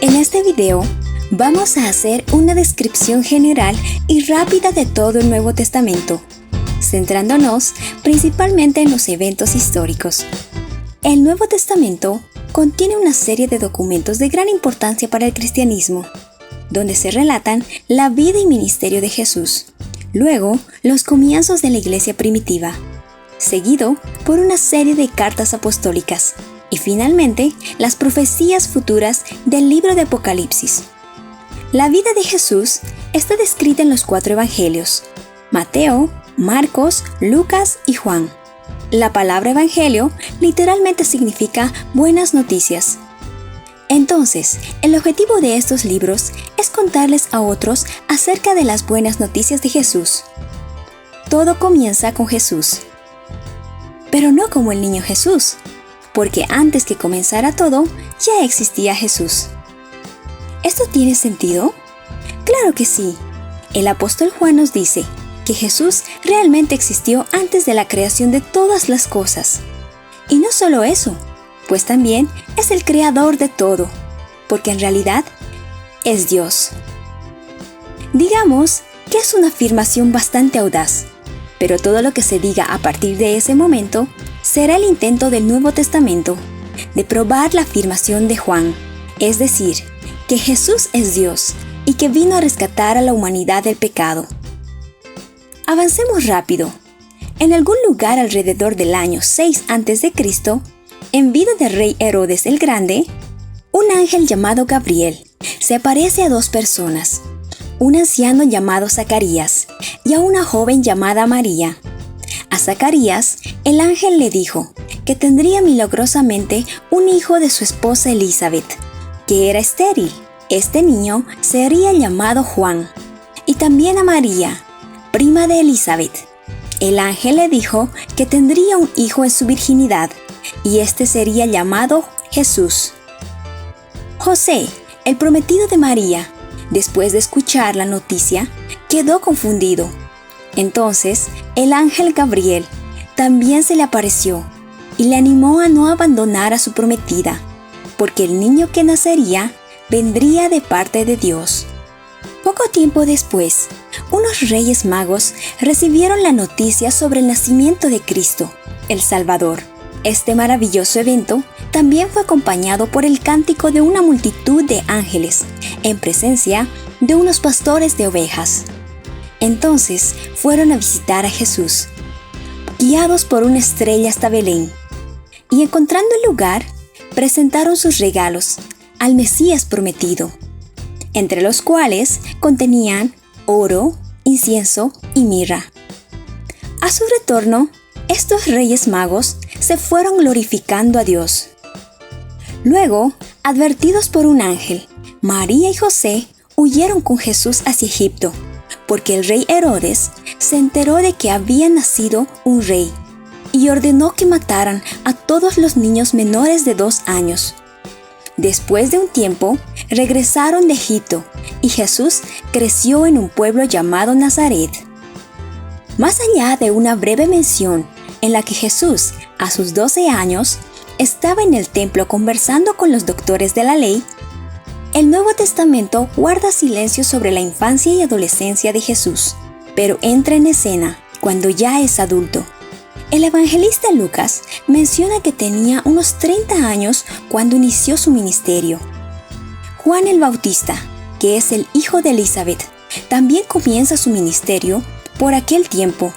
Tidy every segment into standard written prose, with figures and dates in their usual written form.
En este video vamos a hacer una descripción general y rápida de todo el Nuevo Testamento, centrándonos principalmente en los eventos históricos. El Nuevo Testamento contiene una serie de documentos de gran importancia para el cristianismo, donde se relatan la vida y ministerio de Jesús, luego los comienzos de la iglesia primitiva, seguido por una serie de cartas apostólicas, y finalmente las profecías futuras del libro de Apocalipsis. La vida de Jesús está descrita en los 4 evangelios: Mateo, Marcos, Lucas y Juan. La palabra evangelio literalmente significa buenas noticias. Entonces, el objetivo de estos libros es contarles a otros acerca de las buenas noticias de Jesús. Todo comienza con Jesús, pero no como el niño Jesús, porque antes que comenzara todo, ya existía Jesús. ¿Esto tiene sentido? Claro que sí. El apóstol Juan nos dice que Jesús realmente existió antes de la creación de todas las cosas. Y no solo eso, pues también es el creador de todo, porque en realidad es Dios. Digamos que es una afirmación bastante audaz, pero todo lo que se diga a partir de ese momento será el intento del Nuevo Testamento de probar la afirmación de Juan, es decir, que Jesús es Dios y que vino a rescatar a la humanidad del pecado. Avancemos rápido. En algún lugar alrededor del año 6 a.C., en vida del rey Herodes el Grande, un ángel llamado Gabriel se aparece a 2 personas, un anciano llamado Zacarías y a una joven llamada María. A Zacarías, el ángel le dijo que tendría milagrosamente un hijo de su esposa Elizabeth, que era estéril. Este niño sería llamado Juan. Y también a María, prima de Elizabeth. El ángel le dijo que tendría un hijo en su virginidad, y este sería llamado Jesús. José, el prometido de María, después de escuchar la noticia, quedó confundido. Entonces, el ángel Gabriel también se le apareció y le animó a no abandonar a su prometida, porque el niño que nacería vendría de parte de Dios. Poco tiempo después, unos reyes magos recibieron la noticia sobre el nacimiento de Cristo, el Salvador. Este maravilloso evento también fue acompañado por el cántico de una multitud de ángeles, en presencia de unos pastores de ovejas. Entonces fueron a visitar a Jesús, guiados por una estrella hasta Belén, y encontrando el lugar, presentaron sus regalos al Mesías prometido, entre los cuales contenían oro, incienso y mirra. A su retorno, estos reyes magos se fueron glorificando a Dios. Luego, advertidos por un ángel, María y José huyeron con Jesús hacia Egipto, porque el rey Herodes se enteró de que había nacido un rey y ordenó que mataran a todos los niños menores de 2 años. Después de un tiempo, regresaron de Egipto y Jesús creció en un pueblo llamado Nazaret. Más allá de una breve mención en la que Jesús, a sus 12 años, estaba en el templo conversando con los doctores de la ley, el Nuevo Testamento guarda silencio sobre la infancia y adolescencia de Jesús, pero entra en escena cuando ya es adulto. El evangelista Lucas menciona que tenía unos 30 años cuando inició su ministerio. Juan el Bautista, que es el hijo de Elizabeth, también comienza su ministerio por aquel tiempo,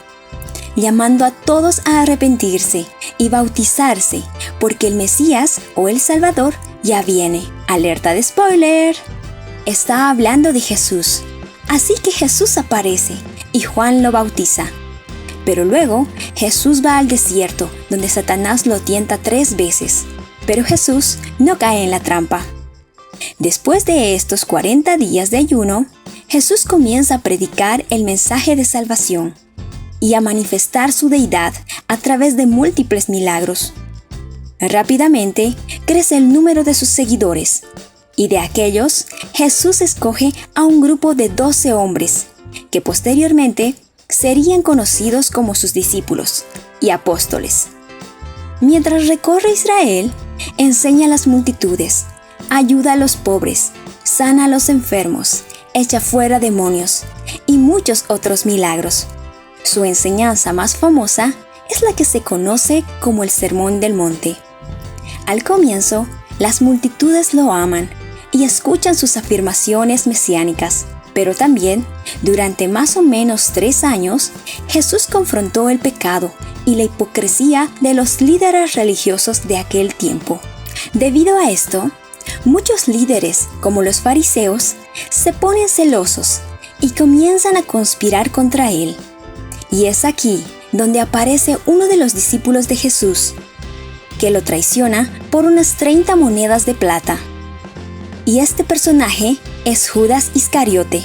llamando a todos a arrepentirse y bautizarse, porque el Mesías o el Salvador ya viene. Alerta de spoiler. Está hablando de Jesús. Así que Jesús aparece y Juan lo bautiza. Pero luego Jesús va al desierto, donde Satanás lo tienta 3 veces. Pero Jesús no cae en la trampa. Después de estos 40 días de ayuno, Jesús comienza a predicar el mensaje de salvación y a manifestar su deidad a través de múltiples milagros. Rápidamente crece el número de sus seguidores, y de aquellos, Jesús escoge a un grupo de 12 hombres, que posteriormente serían conocidos como sus discípulos y apóstoles. Mientras recorre Israel, enseña a las multitudes, ayuda a los pobres, sana a los enfermos, echa fuera demonios y muchos otros milagros. Su enseñanza más famosa es la que se conoce como el Sermón del Monte. Al comienzo, las multitudes lo aman y escuchan sus afirmaciones mesiánicas, pero también, durante más o menos 3 años, Jesús confrontó el pecado y la hipocresía de los líderes religiosos de aquel tiempo. Debido a esto, muchos líderes, como los fariseos, se ponen celosos y comienzan a conspirar contra él. Y es aquí donde aparece uno de los discípulos de Jesús, que lo traiciona por unas 30 monedas de plata. Y este personaje es Judas Iscariote.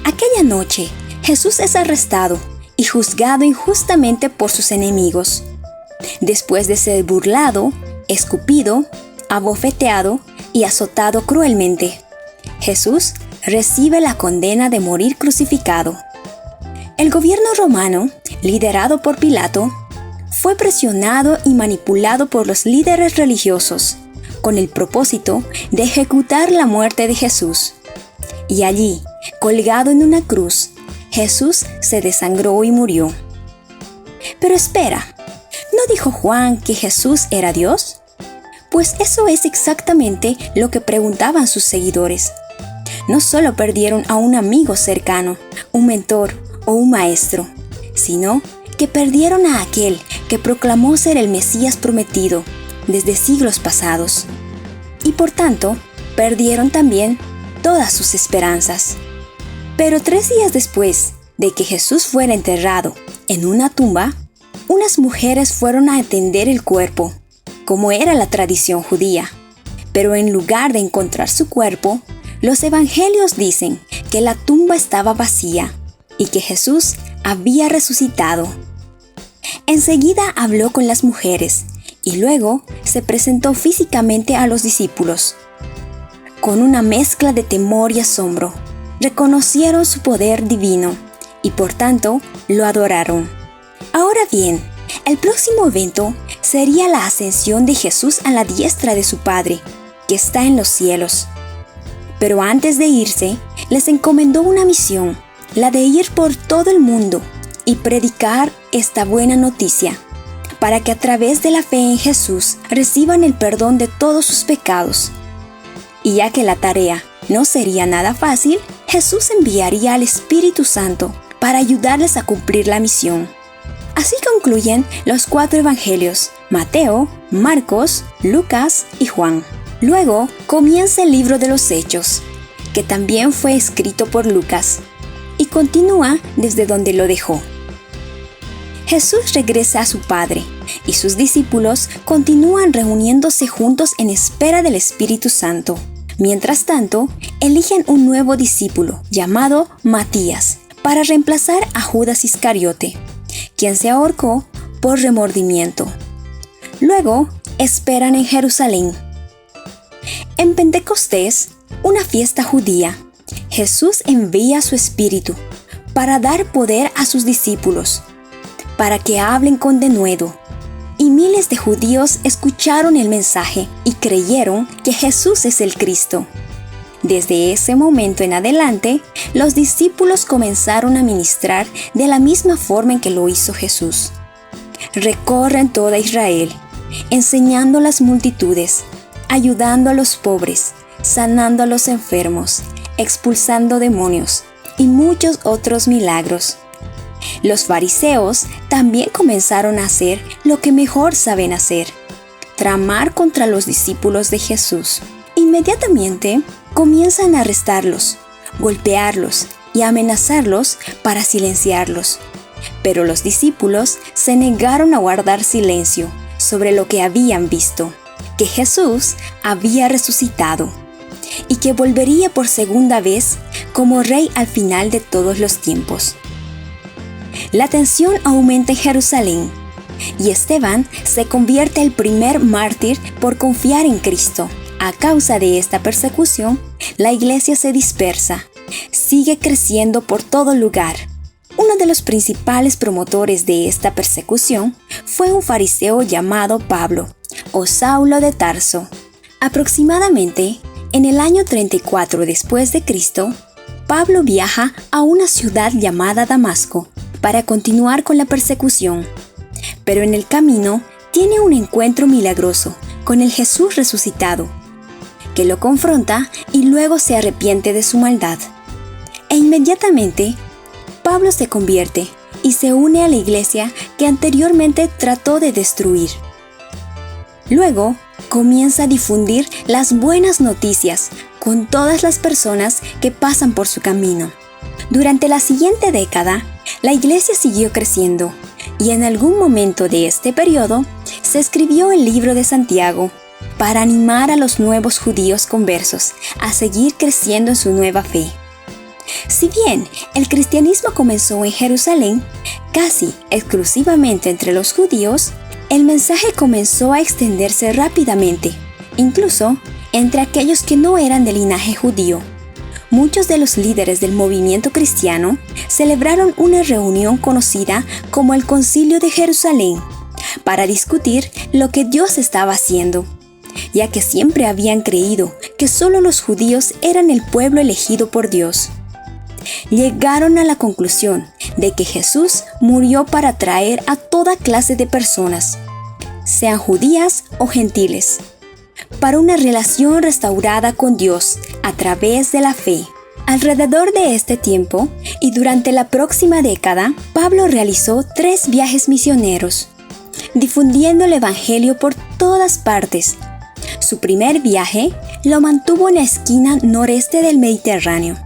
Aquella noche, Jesús es arrestado y juzgado injustamente por sus enemigos. Después de ser burlado, escupido, abofeteado y azotado cruelmente, Jesús recibe la condena de morir crucificado. El gobierno romano, liderado por Pilato, fue presionado y manipulado por los líderes religiosos con el propósito de ejecutar la muerte de Jesús. Y allí, colgado en una cruz, Jesús se desangró y murió. Pero espera, ¿no dijo Juan que Jesús era Dios? Pues eso es exactamente lo que preguntaban sus seguidores. No solo perdieron a un amigo cercano, un mentor o un maestro, sino que perdieron a aquel que proclamó ser el Mesías prometido desde siglos pasados. Y por tanto, perdieron también todas sus esperanzas. Pero 3 días después de que Jesús fuera enterrado en una tumba, unas mujeres fueron a atender el cuerpo, como era la tradición judía. Pero en lugar de encontrar su cuerpo, los evangelios dicen que la tumba estaba vacía y que Jesús había resucitado. Enseguida habló con las mujeres y luego se presentó físicamente a los discípulos. Con una mezcla de temor y asombro, reconocieron su poder divino y por tanto lo adoraron. Ahora bien, el próximo evento sería la ascensión de Jesús a la diestra de su Padre, que está en los cielos. Pero antes de irse, les encomendó una misión, la de ir por todo el mundo y predicar esta buena noticia, para que a través de la fe en Jesús reciban el perdón de todos sus pecados. Y ya que la tarea no sería nada fácil, Jesús enviaría al Espíritu Santo para ayudarles a cumplir la misión. Así concluyen los 4 evangelios: Mateo, Marcos, Lucas y Juan. Luego comienza el libro de los Hechos, que también fue escrito por Lucas, y continúa desde donde lo dejó. Jesús regresa a su Padre, y sus discípulos continúan reuniéndose juntos en espera del Espíritu Santo. Mientras tanto, eligen un nuevo discípulo, llamado Matías, para reemplazar a Judas Iscariote, quien se ahorcó por remordimiento. Luego, esperan en Jerusalén. En Pentecostés, una fiesta judía, Jesús envía su Espíritu para dar poder a sus discípulos, para que hablen con denuedo. Y miles de judíos escucharon el mensaje y creyeron que Jesús es el Cristo. Desde ese momento en adelante, los discípulos comenzaron a ministrar de la misma forma en que lo hizo Jesús. Recorren toda Israel, enseñando a las multitudes, ayudando a los pobres, sanando a los enfermos, expulsando demonios y muchos otros milagros. Los fariseos también comenzaron a hacer lo que mejor saben hacer: tramar contra los discípulos de Jesús. Inmediatamente comienzan a arrestarlos, golpearlos y amenazarlos para silenciarlos. Pero los discípulos se negaron a guardar silencio sobre lo que habían visto: que Jesús había resucitado y que volvería por segunda vez como Rey al final de todos los tiempos. La tensión aumenta en Jerusalén y Esteban se convierte el primer mártir por confiar en Cristo. A causa de esta persecución, la iglesia se dispersa, sigue creciendo por todo lugar. Uno de los principales promotores de esta persecución fue un fariseo llamado Pablo, o Saulo de Tarso. Aproximadamente en el año 34 después de Cristo, Pablo viaja a una ciudad llamada Damasco para continuar con la persecución. Pero en el camino tiene un encuentro milagroso con el Jesús resucitado, que lo confronta y luego se arrepiente de su maldad. E inmediatamente, Pablo se convierte y se une a la iglesia que anteriormente trató de destruir. Luego, comienza a difundir las buenas noticias con todas las personas que pasan por su camino. Durante la siguiente década, la iglesia siguió creciendo y en algún momento de este periodo se escribió el libro de Santiago para animar a los nuevos judíos conversos a seguir creciendo en su nueva fe. Si bien el cristianismo comenzó en Jerusalén, casi exclusivamente entre los judíos, el mensaje comenzó a extenderse rápidamente, incluso entre aquellos que no eran de linaje judío. Muchos de los líderes del movimiento cristiano celebraron una reunión conocida como el Concilio de Jerusalén para discutir lo que Dios estaba haciendo, ya que siempre habían creído que solo los judíos eran el pueblo elegido por Dios. Llegaron a la conclusión de que Jesús murió para traer a toda clase de personas, sean judías o gentiles, para una relación restaurada con Dios a través de la fe. Alrededor de este tiempo y durante la próxima década, Pablo realizó 3 viajes misioneros, difundiendo el Evangelio por todas partes. Su primer viaje lo mantuvo en la esquina noreste del Mediterráneo,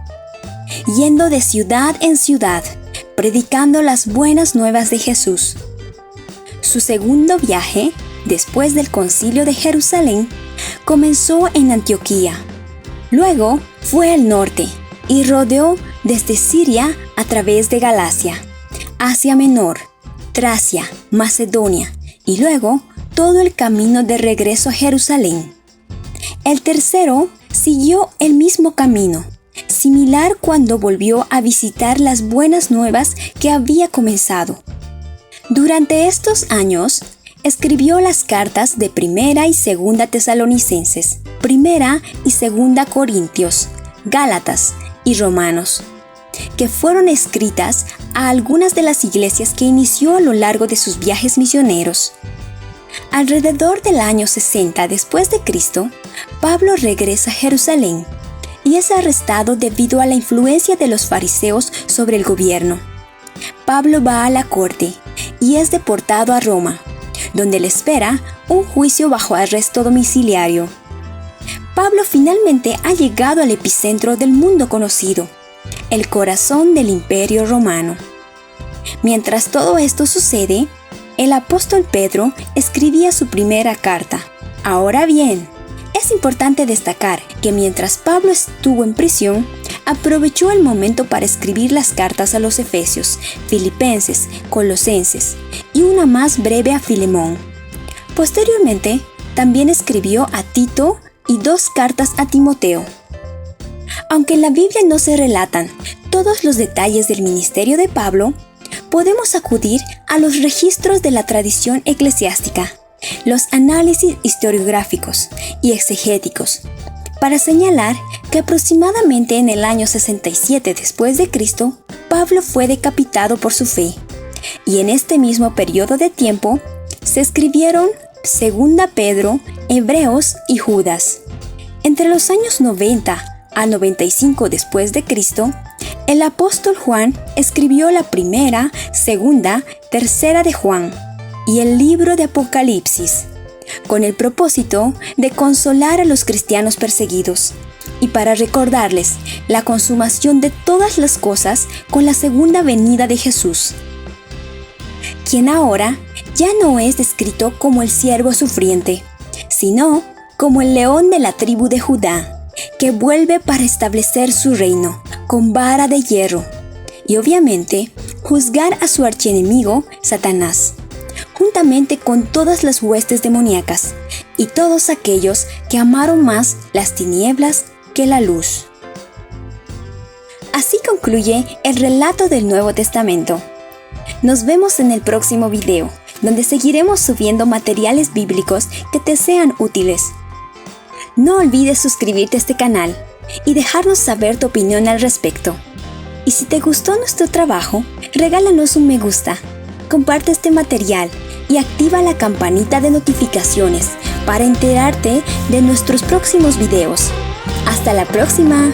yendo de ciudad en ciudad, predicando las buenas nuevas de Jesús. Su segundo viaje, después del Concilio de Jerusalén, comenzó en Antioquía. Luego fue al norte y rodeó desde Siria a través de Galacia, Asia Menor, Tracia, Macedonia y luego todo el camino de regreso a Jerusalén. El tercero siguió el mismo camino, similar cuando volvió a visitar las buenas nuevas que había comenzado. Durante estos años, escribió las cartas de Primera y Segunda Tesalonicenses, Primera y Segunda Corintios, Gálatas y Romanos, que fueron escritas a algunas de las iglesias que inició a lo largo de sus viajes misioneros. Alrededor del año 60 después de Cristo, Pablo regresa a Jerusalén y es arrestado debido a la influencia de los fariseos sobre el gobierno. Pablo va a la corte y es deportado a Roma, donde le espera un juicio bajo arresto domiciliario. Pablo finalmente ha llegado al epicentro del mundo conocido, el corazón del Imperio Romano. Mientras todo esto sucede, el apóstol Pedro escribía su primera carta. Ahora bien, es importante destacar que mientras Pablo estuvo en prisión, aprovechó el momento para escribir las cartas a los Efesios, Filipenses, Colosenses y una más breve a Filemón. Posteriormente, también escribió a Tito y 2 cartas a Timoteo. Aunque en la Biblia no se relatan todos los detalles del ministerio de Pablo, podemos acudir a los registros de la tradición eclesiástica, los análisis historiográficos y exegéticos, para señalar que aproximadamente en el año 67 después de Cristo, Pablo fue decapitado por su fe, y en este mismo periodo de tiempo se escribieron Segunda Pedro, Hebreos y Judas. Entre los años 90 al 95 después de Cristo, el apóstol Juan escribió la primera, segunda, tercera de Juan y el libro de Apocalipsis, con el propósito de consolar a los cristianos perseguidos y para recordarles la consumación de todas las cosas con la segunda venida de Jesús, quien ahora ya no es descrito como el siervo sufriente, sino como el león de la tribu de Judá, que vuelve para establecer su reino con vara de hierro y obviamente juzgar a su archienemigo Satanás, juntamente con todas las huestes demoníacas y todos aquellos que amaron más las tinieblas que la luz. Así concluye el relato del Nuevo Testamento. Nos vemos en el próximo video, donde seguiremos subiendo materiales bíblicos que te sean útiles. No olvides suscribirte a este canal y dejarnos saber tu opinión al respecto. Y si te gustó nuestro trabajo, regálanos un me gusta, comparte este material y activa la campanita de notificaciones para enterarte de nuestros próximos videos. ¡Hasta la próxima!